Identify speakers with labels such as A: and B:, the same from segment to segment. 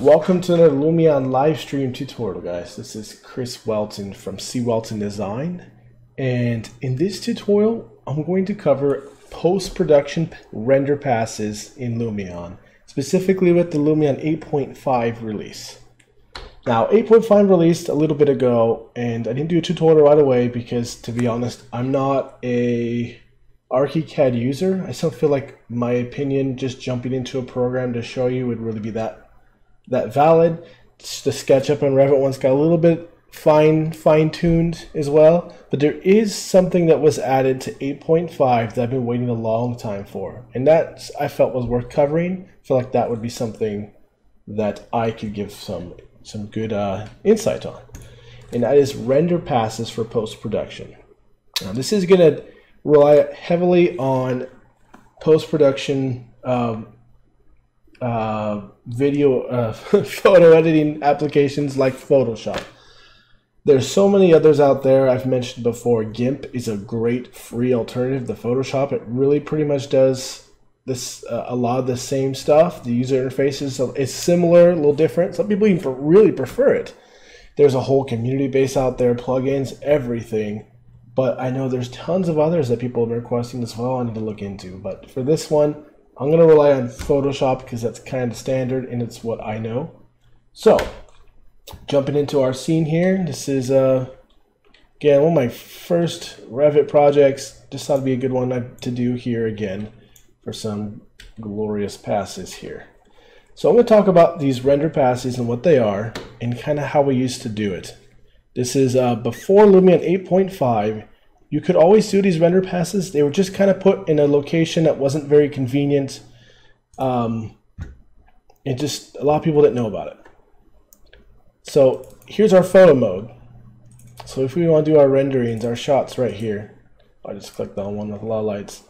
A: Welcome to another Lumion live stream tutorial, guys. This is Chris Welton from C. Welton Design, and in this tutorial I'm going to cover post-production render passes in Lumion, specifically with the Lumion 8.5 release. Now 8.5 released a little bit ago, and I didn't do a tutorial right away because, to be honest, I'm not a ArchiCAD user. I still feel like my opinion just jumping into a program to show you would really be that valid. The SketchUp and Revit ones got a little bit fine-tuned as well, but there is something that was added to 8.5 that I've been waiting a long time for, and that I felt was worth covering. I feel like that would be something that I could give some good insight on, and that is render passes for post-production. Now this is going to rely heavily on post-production video photo editing applications like Photoshop. There's so many others out there. I've mentioned before, GIMP is a great free alternative to Photoshop. It really pretty much does this a lot of the same stuff. The user interface is similar, a little different. Some people even really prefer it. There's a whole community base out there, plugins, everything. But I know there's tons of others that people have been requesting as well I need to look into. But for this one, I'm going to rely on Photoshop because that's kind of standard and it's what I know. So, jumping into our scene here, this is, again, one of my first Revit projects. Just thought it'd be a good one to do here again for some glorious passes here. So I'm going to talk about these render passes and what they are and kind of how we used to do it. This is before Lumion 8.5. You could always do these render passes. They were just kind of put in a location that wasn't very convenient. And just a lot of people didn't know about it. So here's our photo mode. So if we want to do our renderings, our shots right here, I just clicked on one with a lot of lights.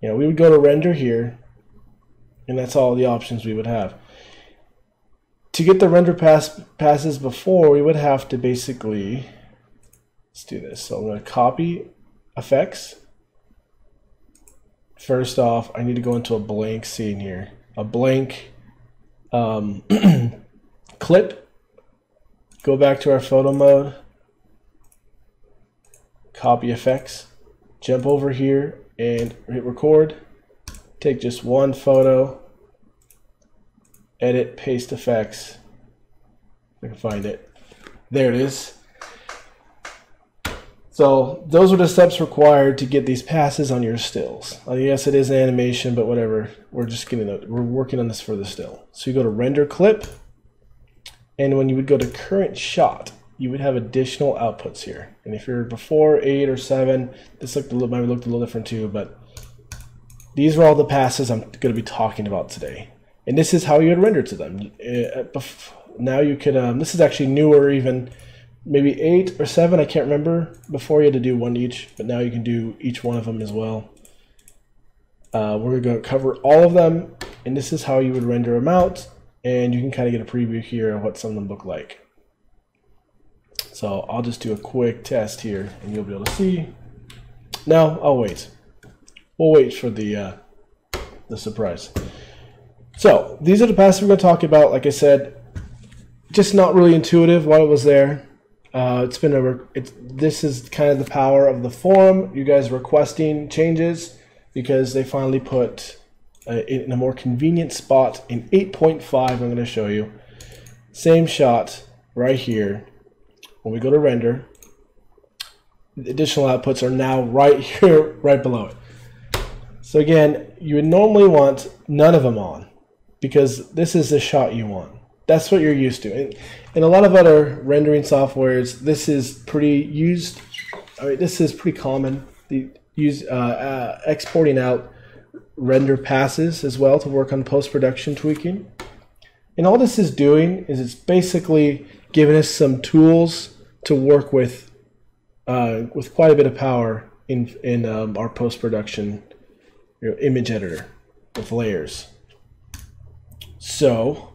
A: You know, we would go to render here, and that's all the options we would have. To get the render passes before, we would have to basically, let's do this. So I'm going to copy effects. First off, I need to go into a blank scene here. A blank clip. Go back to our photo mode. Copy effects. Jump over here and hit record. Take just one photo. Edit, paste effects. If I can find it. There it is. So those are the steps required to get these passes on your stills. Yes, it is an animation, but whatever. We're working on this for the still. So you go to render clip, and when you would go to current shot, you would have additional outputs here. And if you're before 8 or 7, this might have looked a little different too, but these are all the passes I'm going to be talking about today. And this is how you would render to them. Now you could, this is actually newer even, maybe 8 or 7, I can't remember. Before you had to do one each, but now you can do each one of them as well. We're going to cover all of them, and this is how you would render them out, and you can kind of get a preview here of what some of them look like. So I'll just do a quick test here, and you'll be able to see. No, I'll wait. We'll wait for the surprise. So these are the passes we're going to talk about. Like I said, just not really intuitive while it was there. This is kind of the power of the forum. You guys requesting changes because they finally put it in a more convenient spot in 8.5. I'm going to show you. Same shot right here. When we go to render, the additional outputs are now right here, right below it. So again, you would normally want none of them on because this is the shot you want. That's what you're used to. And in a lot of other rendering softwares, this is pretty used. I mean, this is pretty common. They use exporting out render passes as well to work on post-production tweaking. And all this is doing is it's basically giving us some tools to work with quite a bit of power in our post-production image editor with layers. So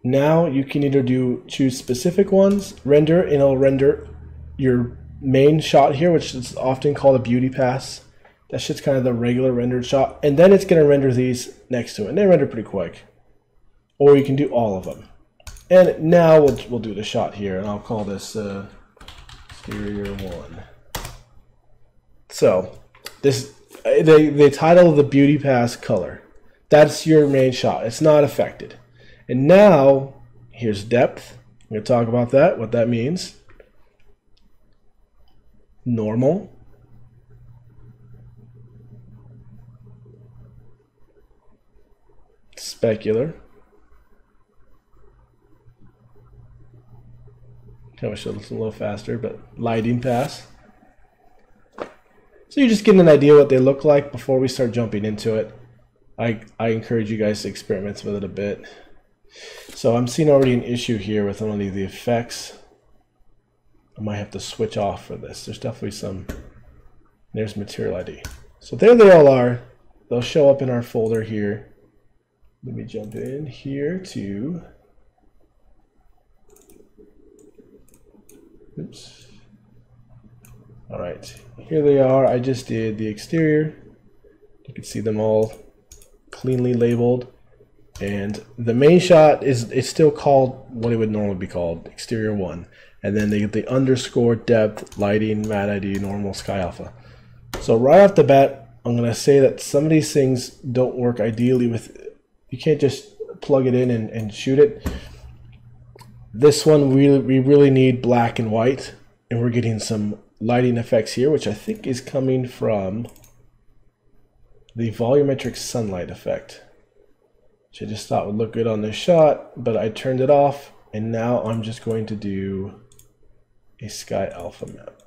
A: now you can either choose specific ones, render, and it'll render your main shot here, which is often called a beauty pass. That's just kind of the regular rendered shot, and then it's going to render these next to it, and they render pretty quick. or you can do all of them. And now we'll do the shot here, and I'll call this exterior 1. So this they title the beauty pass color. That's your main shot. It's not affected. And now here's depth. I'm going to talk about that, what that means. Normal. Specular. I wish it was a little faster, but lighting pass. So you just get an idea what they look like before we start jumping into it. I encourage you guys to experiment with it a bit. So I'm seeing already an issue here with one of the effects. I might have to switch off for this. There's definitely some. There's Material ID. So there they all are. They'll show up in our folder here. Let me jump in here to. Oops. All right, here they are. I just did the exterior. You can see them all cleanly labeled. And the main shot it's still called what it would normally be called, exterior 1. And then they get the underscore, depth, lighting, matte ID, normal, sky alpha. So right off the bat, I'm going to say that some of these things don't work ideally with, you can't just plug it in and shoot it. This one we really need black and white, and we're getting some lighting effects here, which I think is coming from the volumetric sunlight effect, which I just thought would look good on this shot, but I turned it off, and now I'm just going to do a sky alpha map.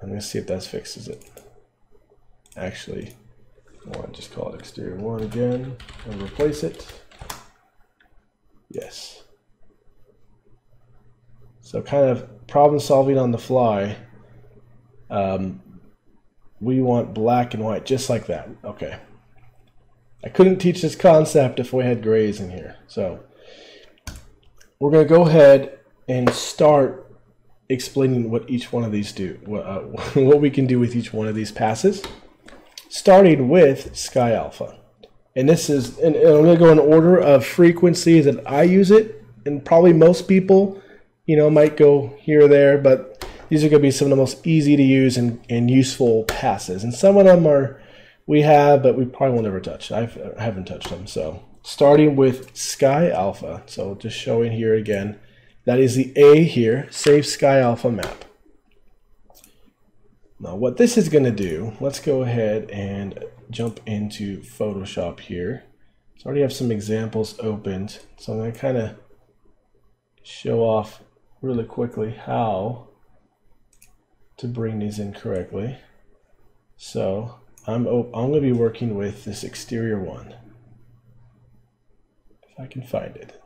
A: I'm going to see if that fixes it. Actually, I want to just call it exterior 1 again and replace it. Yes. So kind of problem solving on the fly. We want black and white just like that. Okay. I couldn't teach this concept if we had grays in here. So we're going to go ahead and start explaining what each one of these do, what we can do with each one of these passes, starting with sky alpha. And this is, and I'm going to go in order of frequency that I use it, and probably most people, you know, might go here or there, but these are going to be some of the most easy to use and useful passes. And some of them are, we have, but we probably will never touch. I haven't touched them. So starting with sky alpha. So just showing here again, that is the A here, save sky alpha map. Now what this is going to do, let's go ahead and jump into Photoshop here. So I already have some examples opened, so I'm going to kind of show off really quickly how to bring these in correctly. So I'm going to be working with this exterior 1, if I can find it.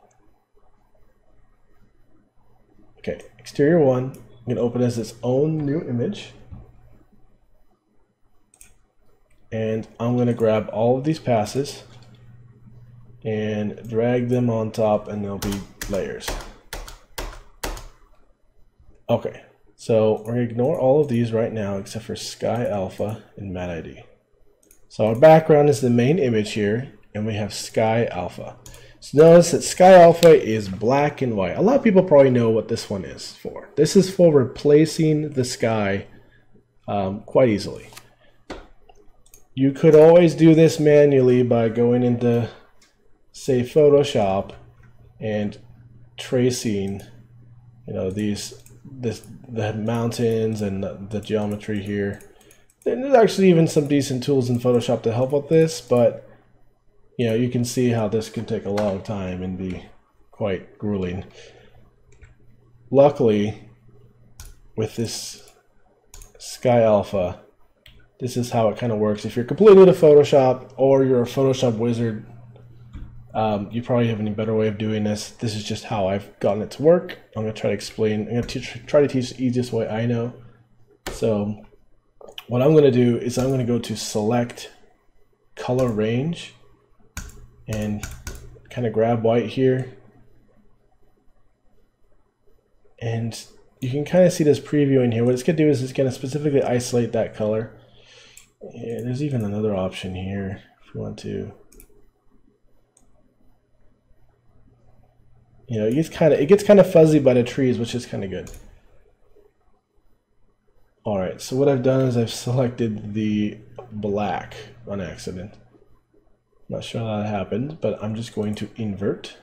A: Okay, exterior 1, I'm going to open as its own new image. And I'm going to grab all of these passes and drag them on top, and they'll be layers. Okay, so we're going to ignore all of these right now except for sky alpha and matte ID. So our background is the main image here, and we have sky alpha. So notice that sky alpha is black and white. A lot of people probably know what this one is for. This is for replacing the sky quite easily. You could always do this manually by going into, say, Photoshop and tracing, you know, the mountains and the geometry here. And there's actually even some decent tools in Photoshop to help with this, but you know, you can see how this can take a long time and be quite grueling. Luckily, with this sky alpha, this is how it kind of works. If you're completely new to Photoshop or you're a Photoshop wizard, you probably have any better way of doing this. This is just how I've gotten it to work. I'm going to try to explain. I'm going to try to teach the easiest way I know. So what I'm going to do is I'm going to go to select color range and kind of grab white here. And you can kind of see this preview in here. What it's going to do is it's going to specifically isolate that color. Yeah, there's even another option here if you want to. You know, it gets kind of fuzzy by the trees, which is kind of good. All right, so what I've done is I've selected the black on accident. Not sure how that happened, but I'm just going to invert.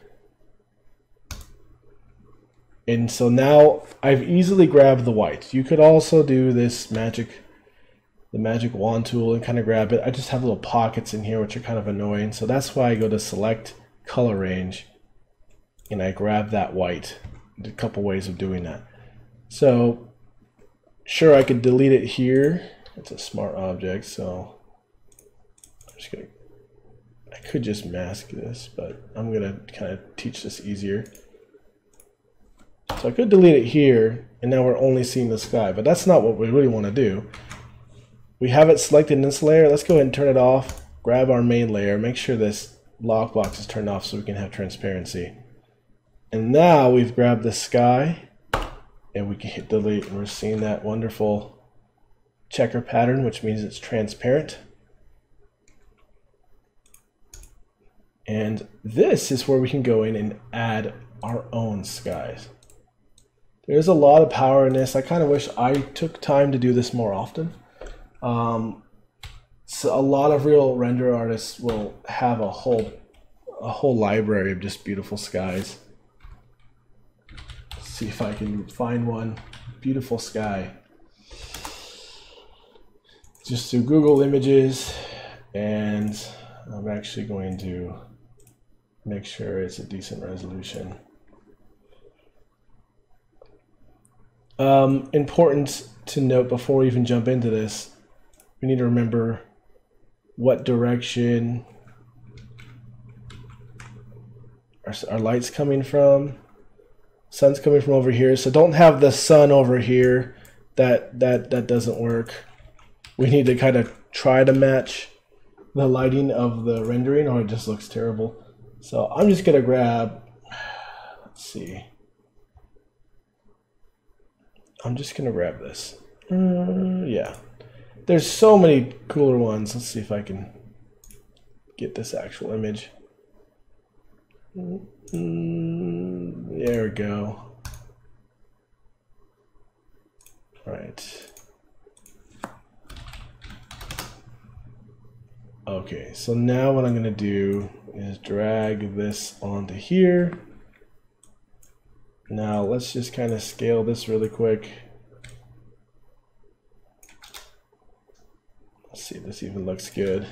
A: And so now I've easily grabbed the white. You could also do this the magic wand tool and kind of grab it. I just have little pockets in here which are kind of annoying. So that's why I go to select color range and I grab that white. There's a couple ways of doing that. So sure, I could delete it here. It's a smart object, so I'm just gonna, I could just mask this, but I'm gonna kind of teach this easier. So I could delete it here, and now we're only seeing the sky, but that's not what we really want to do. We have it selected in this layer. Let's go ahead and turn it off, grab our main layer, make sure this lockbox is turned off so we can have transparency. And now we've grabbed the sky, and we can hit delete, and we're seeing that wonderful checker pattern, which means it's transparent. And this is where we can go in and add our own skies. There's a lot of power in this. I kind of wish I took time to do this more often. So a lot of real render artists will have a whole library of just beautiful skies. Let's see if I can find one. Beautiful sky. Just do Google Images, and I'm actually going to make sure it's a decent resolution. Important to note before we even jump into this, we need to remember what direction our light's coming from. Sun's coming from over here, so don't have the sun over here. That doesn't work. We need to kind of try to match the lighting of the rendering, or it just looks terrible. So I'm just gonna grab, let's see. I'm just gonna grab this. Yeah, there's so many cooler ones. Let's see if I can get this actual image. There we go. All right. Okay, so now what I'm gonna do is drag this onto here. Now let's just kind of scale this really quick. Let's see if this even looks good.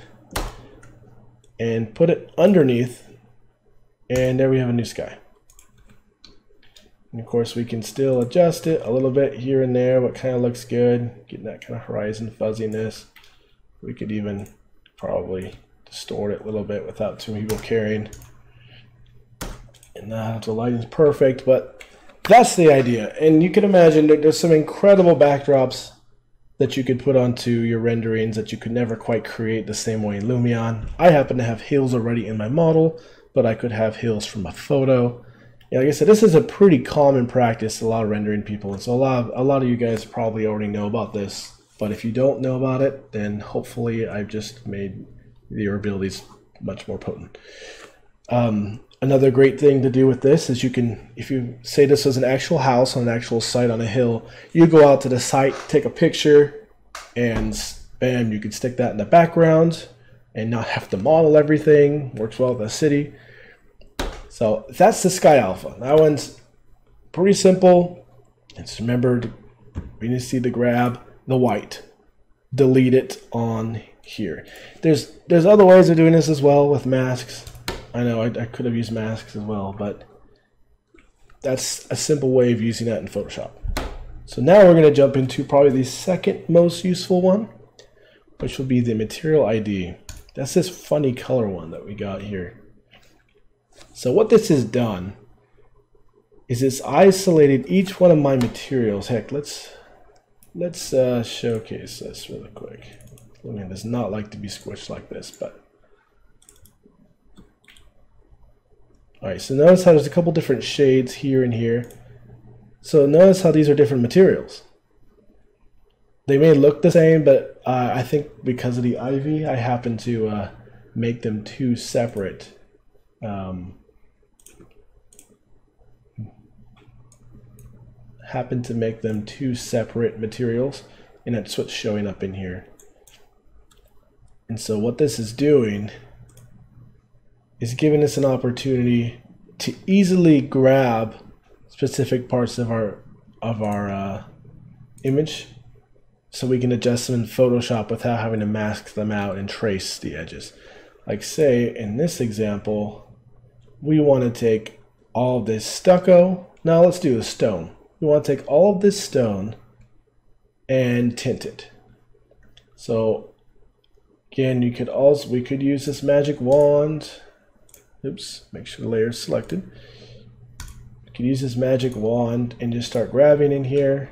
A: And put it underneath, and there we have a new sky. And of course we can still adjust it a little bit here and there, what kind of looks good, getting that kind of horizon fuzziness. We could even probably distort it a little bit without too many people caring. And now the lighting's perfect, but that's the idea. And you can imagine that there's some incredible backdrops that you could put onto your renderings that you could never quite create the same way in Lumion. I happen to have hills already in my model, but I could have hills from a photo. Yeah, like I said, this is a pretty common practice, a lot of rendering people. And so a lot of you guys probably already know about this. But if you don't know about it, then hopefully I've just made your abilities much more potent. Another great thing to do with this is you can, if you say this is an actual house on an actual site on a hill, you go out to the site, take a picture, and bam, you can stick that in the background and not have to model everything. Works well with the city. So that's the Sky Alpha. That one's pretty simple. Just remember, we need to see the grab the white, delete it on here. There's other ways of doing this as well with masks. I know I could have used masks as well, but that's a simple way of using that in Photoshop. So now we're going to jump into probably the second most useful one, which will be the material ID. That's this funny color one that we got here. So what this has done is it's isolated each one of my materials. Heck, let's showcase this really quick. Lumion does not like to be squished like this, but all right. So notice how there's a couple different shades here and here. So notice how these are different materials. They may look the same, but I think because of the ivy, I happen to make them two separate happen to make them two separate materials, and that's what's showing up in here. And so what this is doing is giving us an opportunity to easily grab specific parts of our image, so we can adjust them in Photoshop without having to mask them out and trace the edges. Like say in this example, we want to take all of this stucco. Now let's do a stone. We want to take all of this stone and tint it. So again, we could use this magic wand. Oops, make sure the layer is selected. You could use this magic wand and just start grabbing in here.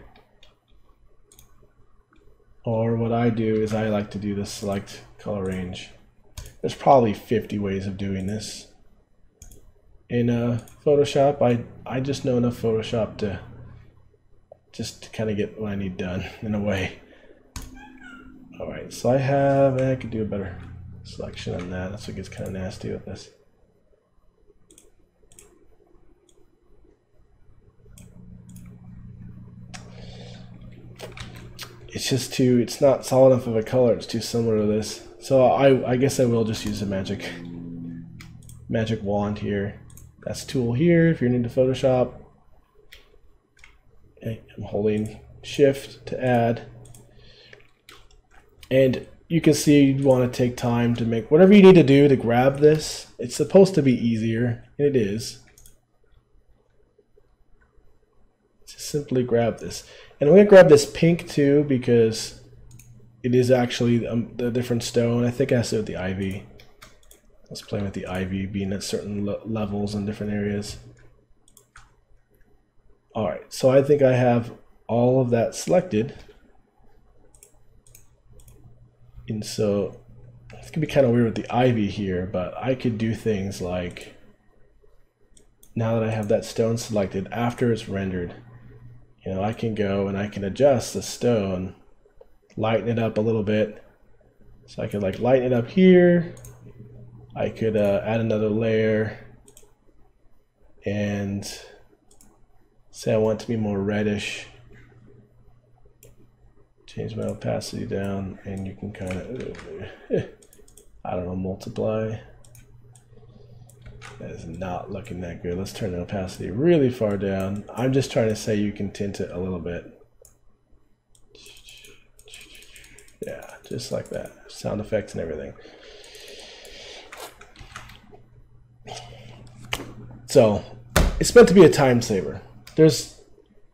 A: Or what I do is I like to do the select color range. There's probably 50 ways of doing this. In Photoshop, I just know enough Photoshop to just kind of get what I need done in a way. Alright, so I could do a better selection on that. That's what gets kind of nasty with this. It's not solid enough of a color. It's too similar to this. So I guess I will just use a magic wand here. That's tool here if you're new to Photoshop. Okay, I'm holding shift to add. And you can see you want to take time to make whatever you need to do to grab this. It's supposed to be easier, and it is. Just simply grab this. And I'm going to grab this pink too because it is actually a different stone. I think I said the ivy. I was playing with the ivy being at certain levels in different areas. Alright, so I think I have all of that selected. And so it's going to be kind of weird with the ivy here, but I could do things like, now that I have that stone selected, after it's rendered, you know, I can go and I can adjust the stone, lighten it up a little bit. So I could like lighten it up here. I could add another layer and say I want it to be more reddish. Change my opacity down, and you can kind of, I don't know, multiply. That is not looking that good. Let's turn the opacity really far down. I'm just trying to say you can tint it a little bit. Yeah, just like that. Sound effects and everything. So it's meant to be a time saver. There's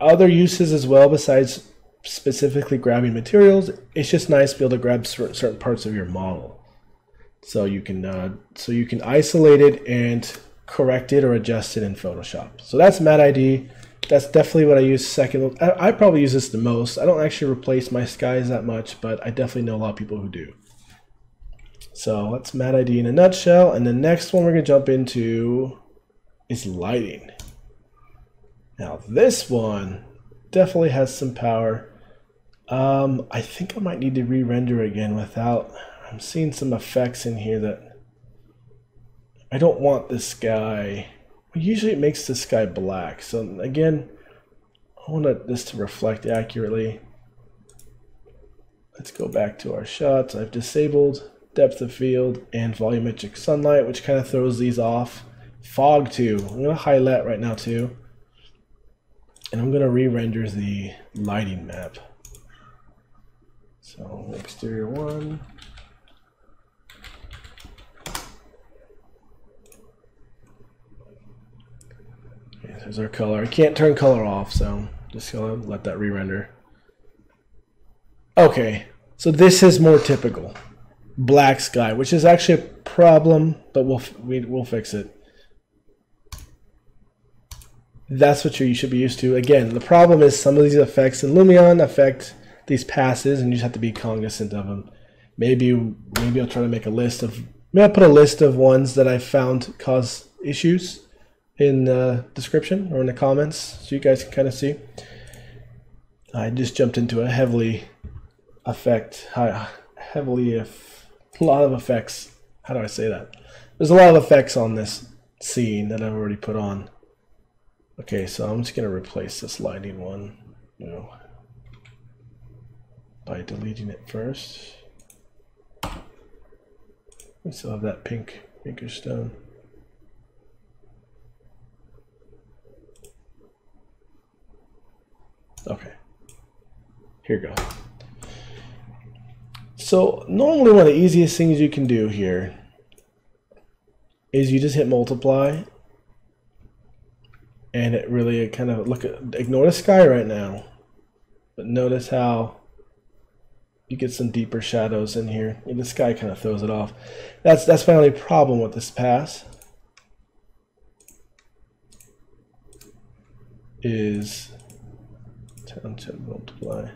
A: other uses as well besides specifically grabbing materials. It's just nice to be able to grab certain parts of your model. So you can isolate it and correct it or adjust it in Photoshop. So that's Matte ID. That's definitely what I use second. I probably use this the most. I don't actually replace my skies that much, but I definitely know a lot of people who do. So that's Matte ID in a nutshell. And the next one we're going to jump into is lighting. Now this one definitely has some power. I think I might need to re-render again without... I'm seeing some effects in here that I don't want this sky. Usually it makes the sky black. So again, I want this to reflect accurately. Let's go back to our shots. I've disabled depth of field and volumetric sunlight, which kind of throws these off. Fog too. I'm going to highlight right now too. And I'm going to re-render the lighting map. So exterior 1. There's our color. I can't turn color off, so just gonna let that re-render. Okay, so this is more typical black sky, which is actually a problem, but we'll fix it. That's what you should be used to. Again, the problem is some of these effects in Lumion affect these passes, and you just have to be cognizant of them. Maybe I'll try to make a list of. Maybe I'll put a list of ones that I found cause issues in the description or in the comments so you guys can kind of see. I just jumped into a a lot of effects. How do I say that? There's a lot of effects on this scene that I've already put on. Okay, so I'm just going to replace this lighting one. you know, by deleting it first. We still have that pinkish stone. Okay, here we go. So normally one of the easiest things you can do here is you just hit multiply, and it really kind of ignore the sky right now, but notice how you get some deeper shadows in here. And the sky kind of throws it off. That's my only problem with this pass. Is to multiply.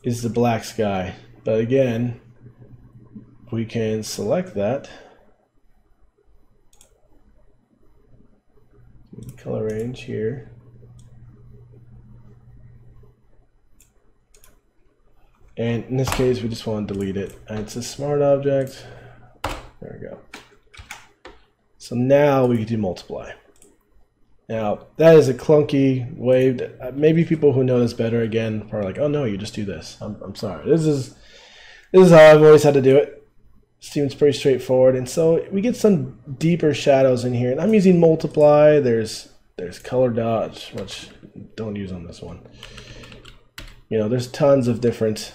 A: Is the black sky. But again, we can select that. Color range here. And in this case, we just want to delete it. And it's a smart object. There we go. So now we can do multiply. Now, that is a clunky way. Maybe people who know this better, again, are like, oh no, you just do this. I'm sorry. This is how I've always had to do it. Seems pretty straightforward. And so we get some deeper shadows in here. And I'm using multiply. There's color dodge, which don't use on this one. You know, there's tons of different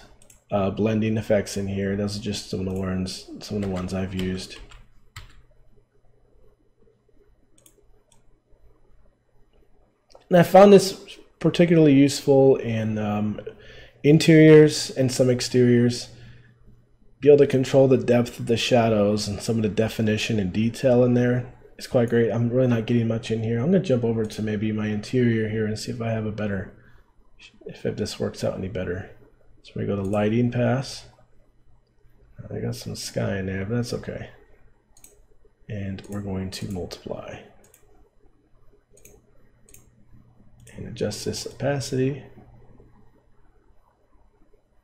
A: blending effects in here. Those are just some of the ones I've used. And I found this particularly useful in interiors and some exteriors. Be able to control the depth of the shadows and some of the definition and detail in there is quite great. I'm really not getting much in here. I'm going to jump over to maybe my interior here and see if I have a better, if this works out any better. So we go to lighting pass. I got some sky in there, but that's okay. And we're going to multiply. And adjust this opacity.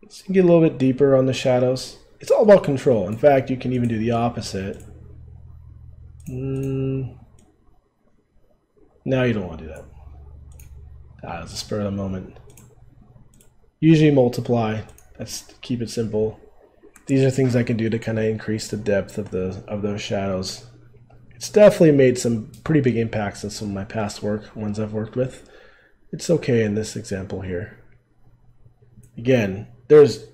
A: So you can get a little bit deeper on the shadows. It's all about control. In fact, you can even do the opposite. Now you don't want to do that. It's a spur of the moment. Usually multiply. Let's keep it simple. These are things I can do to kind of increase the depth of those shadows. It's definitely made some pretty big impacts in some of my past work, ones I've worked with. It's okay in this example here. Again, there's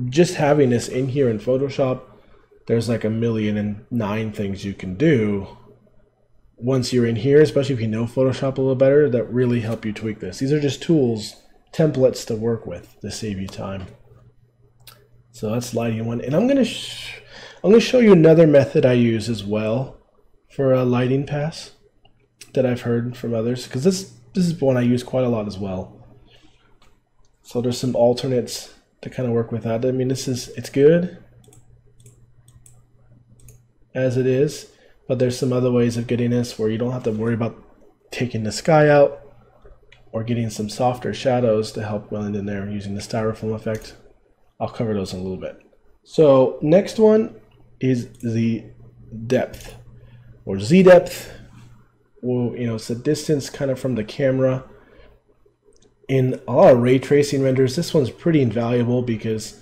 A: just having this in here in Photoshop, there's like 1,000,009 things you can do once you're in here, especially if you know Photoshop a little better, that really help you tweak this. These are just tools, templates to work with to save you time. So that's lighting one, and I'm gonna show you another method I use as well for a lighting pass that I've heard from others, because this is one I use quite a lot as well. So there's some alternates to kind of work with that. I mean, it's good as it is, but there's some other ways of getting this where you don't have to worry about taking the sky out or getting some softer shadows to help blend in there using the styrofoam effect. I'll cover those in a little bit. So next one is the depth, or Z depth. Well, you know, it's the distance kind of from the camera. In a lot of ray tracing renders, this one's pretty invaluable because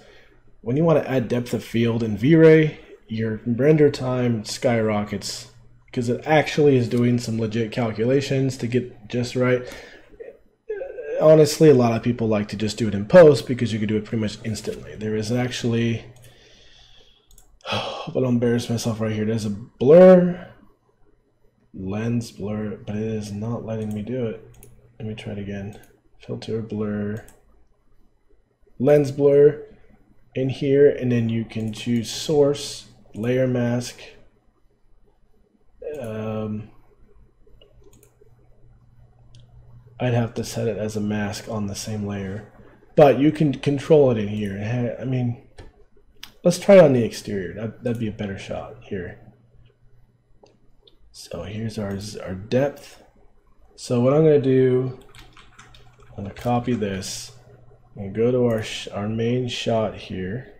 A: when you want to add depth of field in V-Ray, your render time skyrockets because it actually is doing some legit calculations to get just right. Honestly, a lot of people like to just do it in post because you can do it pretty much instantly. There is actually, but I'll embarrass myself right here. There's a blur, lens blur, but it is not letting me do it. Let me try it again. Filter, blur, lens blur in here, and then you can choose source, layer mask. I'd have to set it as a mask on the same layer, but you can control it in here. I mean, let's try it on the exterior. That'd be a better shot here. So here's our depth. So what I'm going to do, I'm going to copy this and go to our main shot here,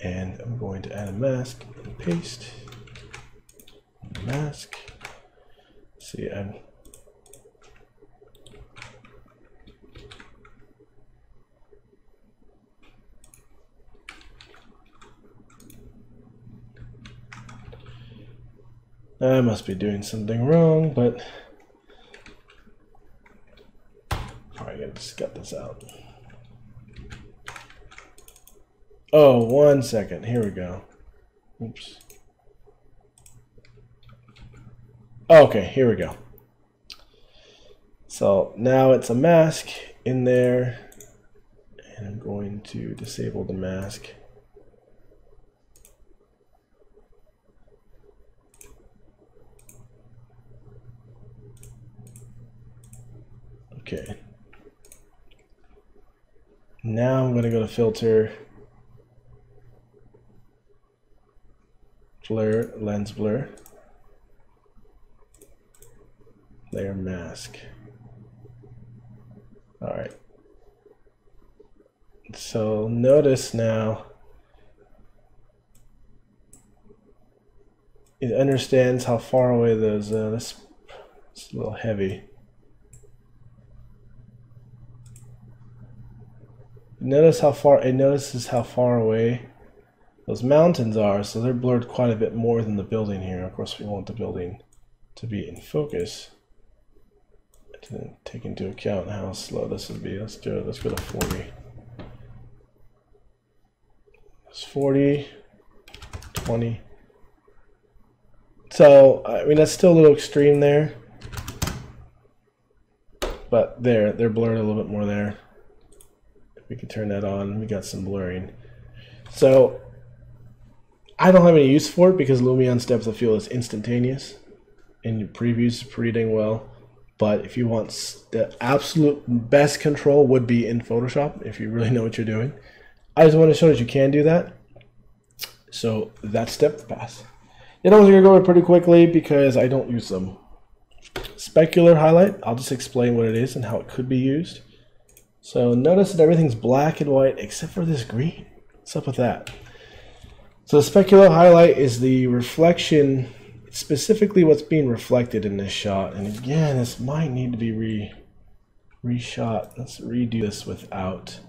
A: and I'm going to add a mask and paste, mask, see, I must be doing something wrong, but I gotta just cut this out. Oh, 1 second. Here we go. Oops. Okay, here we go. So now it's a mask in there, and I'm going to disable the mask. Okay. Now I'm going to go to filter, blur, lens blur, layer mask. All right. So notice now it understands how far away those. This is a little heavy. Notice how far it notices how far away those mountains are, so they're blurred quite a bit more than the building here. Of course, we want the building to be in focus to take into account how slow this would be. Let's do it. Let's go to 40. It's 40, 20. So I mean that's still a little extreme there, but they're blurred a little bit more there. We can turn that on. We got some blurring. So I don't have any use for it because Lumion depth of field is instantaneous and your previews pretty dang well. But if you want the absolute best control would be in Photoshop if you really know what you're doing. I just want to show that you can do that. So that's step pass. You know, I'm going to go over pretty quickly because I don't use them. Specular highlight, I'll just explain what it is and how it could be used. So notice that everything's black and white except for this green. What's up with that? So the specular highlight is the reflection, specifically what's being reflected in this shot. And again, this might need to be reshot. Let's redo this without.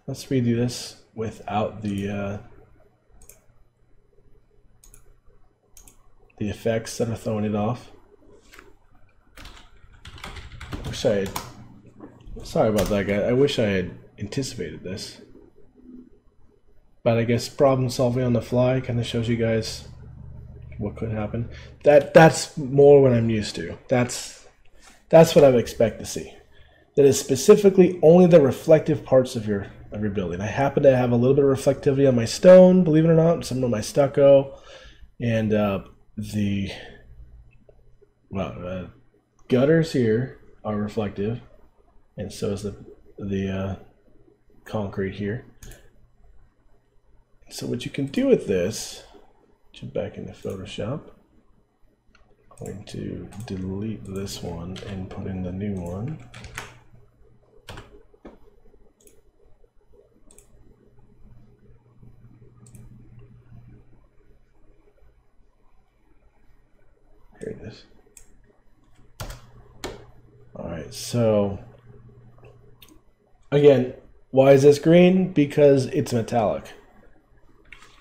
A: Let's redo this without the effects that are throwing it off. Sorry about that, guy. I wish I had anticipated this. But I guess problem solving on the fly kind of shows you guys what could happen. That's more what I'm used to. That's what I would expect to see. That is specifically only the reflective parts of your building. I happen to have a little bit of reflectivity on my stone, believe it or not, some of my stucco, and the gutters here are reflective, and so is the concrete here. So what you can do with this, jump back into Photoshop. I'm going to delete this one and put in the new one. Here it is. Alright, so again, why is this green? Because it's metallic.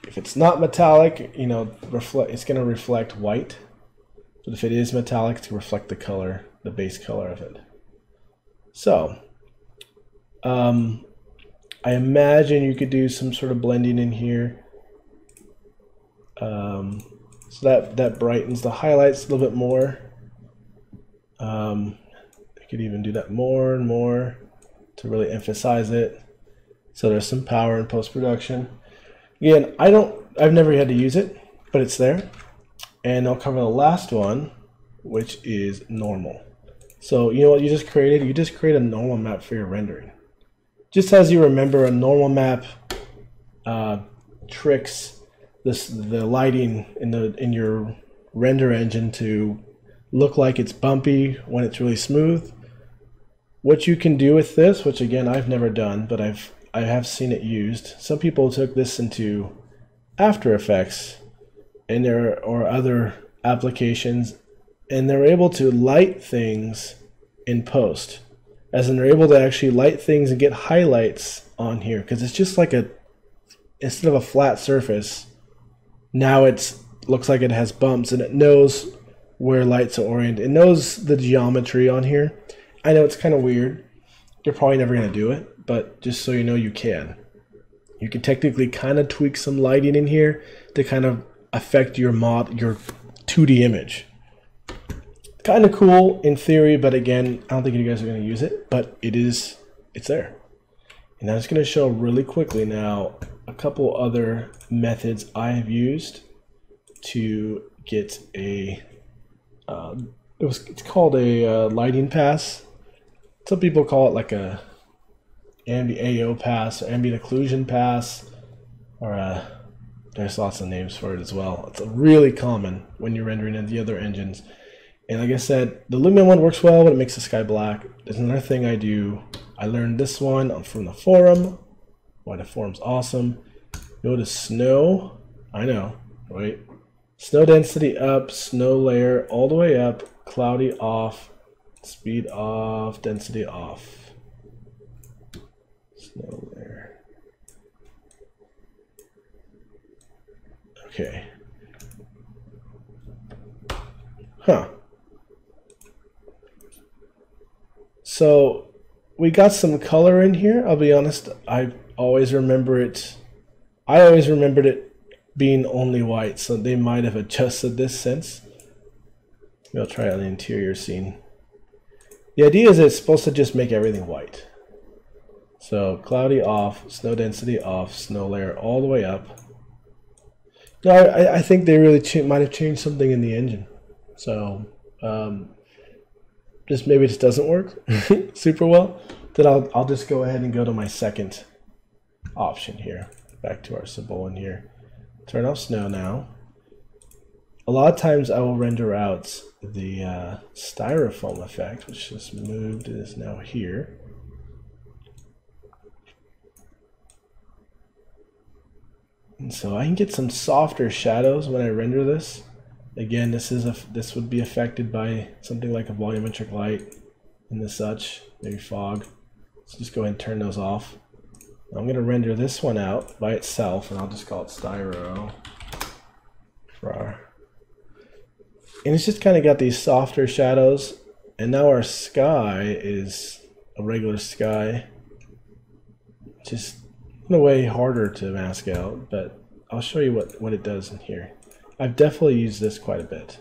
A: If it's not metallic, you know, it's going to reflect white. But if it is metallic, it's going to reflect the color, the base color of it. So, I imagine you could do some sort of blending in here. So that brightens the highlights a little bit more. You could even do that more and more to really emphasize it. So there's some power in post-production. Again, I've never had to use it, but it's there. And I'll cover the last one, which is normal. So you know what you just created? You just create a normal map for your rendering. Just as you remember, a normal map tricks the lighting in your render engine to look like it's bumpy when it's really smooth. What you can do with this, which again I've never done, but I have seen it used. Some people took this into After Effects and there are other applications, and they're able to light things in post, as in they're able to actually light things and get highlights on here, because it's just like instead of a flat surface, now it's looks like it has bumps, and it knows where lights are oriented. It knows the geometry on here. I know it's kind of weird. You're probably never going to do it, but just so you know, you can. You can technically kind of tweak some lighting in here to kind of affect your 2D image. Kind of cool in theory, but again, I don't think you guys are going to use it, but it's there. And I'm just going to show really quickly now a couple other methods I have used to get a it's called a lighting pass. Some people call it like a AO pass or ambient occlusion pass, or there's lots of names for it as well. It's really common when you're rendering in the other engines. And like I said, the Lumion one works well when it makes the sky black. There's another thing I do. I learned this one from the forum. Why the forum's awesome. Go to snow. I know. Wait. Snow density up, snow layer all the way up, cloudy off, speed off, density off. Snow layer. Okay. Huh. So we got some color in here. I'll be honest, I always remembered it being only white, so they might have adjusted this since. Maybe I'll try it on the interior scene. The idea is it's supposed to just make everything white. So cloudy off, snow density off, snow layer all the way up. No, I think they really might have changed something in the engine. So just maybe it just doesn't work super well. Then I'll just go ahead and go to my second option here. Back to our Cibola here. Turn off snow now. A lot of times I will render out the styrofoam effect, which just moved and is now here. And so I can get some softer shadows when I render this. Again, this would be affected by something like a volumetric light and the such, maybe fog. So just go ahead and turn those off. I'm going to render this one out by itself, and I'll just call it Styro. And it's just kind of got these softer shadows, and now our sky is a regular sky. Just in a way harder to mask out, but I'll show you what it does in here. I've definitely used this quite a bit.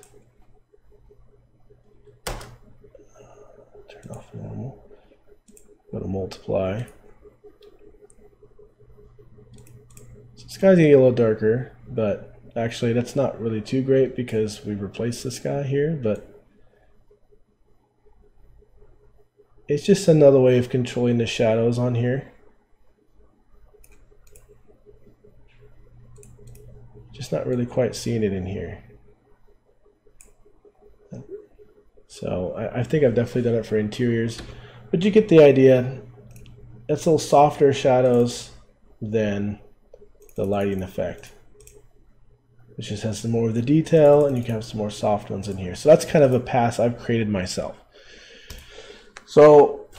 A: Turn off normal. Go to multiply. So the sky's getting a little darker, but actually that's not really too great because we replaced the sky here, but it's just another way of controlling the shadows on here. Just not really quite seeing it in here. So I think I've definitely done it for interiors, but you get the idea. It's a little softer shadows than the lighting effect. It just has some more of the detail, and you can have some more soft ones in here. So that's kind of a pass I've created myself. So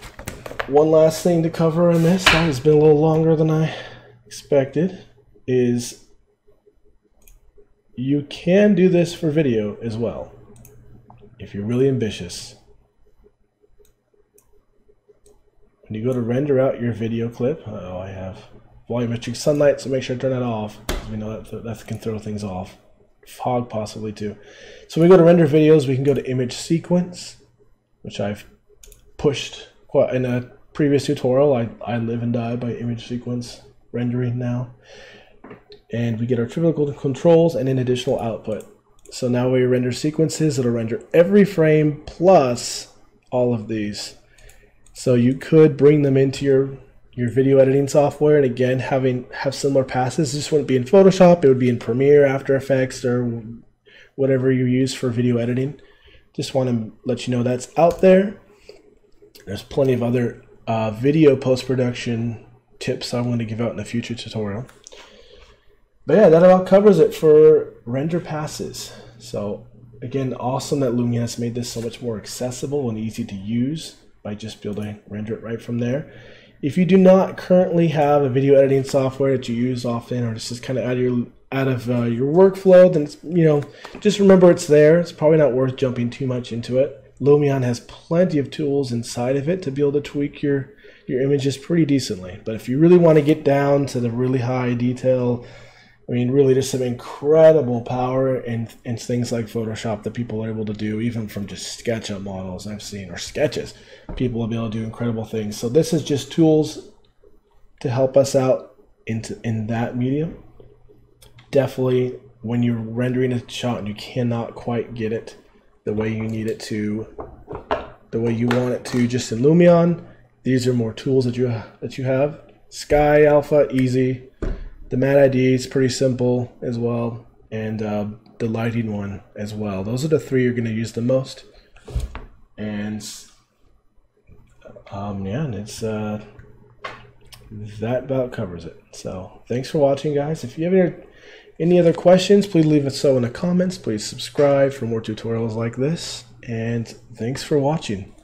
A: one last thing to cover on this, that has been a little longer than I expected, is you can do this for video as well, if you're really ambitious. When you go to render out your video clip, I have volumetric sunlight, so make sure to turn that off, because we know that can throw things off. Fog possibly too. So when we go to render videos, we can go to image sequence, which I've pushed quite in a previous tutorial. I live and die by image sequence rendering now. And we get our typical controls and an additional output. So now we render sequences, it'll render every frame plus all of these. So you could bring them into your video editing software, and again have similar passes. This wouldn't be in Photoshop, it would be in Premiere, After Effects, or whatever you use for video editing. Just want to let you know that's out there. There's plenty of other video post-production tips I'm going to give out in a future tutorial. But yeah, that about covers it for render passes. So again, awesome that Lumion has made this so much more accessible and easy to use by just being able to render it right from there. If you do not currently have a video editing software that you use often, or this is kind of out of your workflow, then just remember it's there. It's probably not worth jumping too much into it. Lumion has plenty of tools inside of it to be able to tweak your images pretty decently. But if you really want to get down to the really high detail, I mean, really just some incredible power in things like Photoshop that people are able to do, even from just SketchUp models I've seen, or sketches. People will be able to do incredible things. So this is just tools to help us out in that medium. Definitely, when you're rendering a shot and you cannot quite get it the way you need it to, the way you want it to, just in Lumion, these are more tools that you have. Sky Alpha, easy. The Matte ID is pretty simple as well, and the lighting one as well. Those are the three you're going to use the most. And yeah, and it's that about covers it. So thanks for watching, guys. If you have any other questions, please leave us so in the comments. Please subscribe for more tutorials like this, and thanks for watching.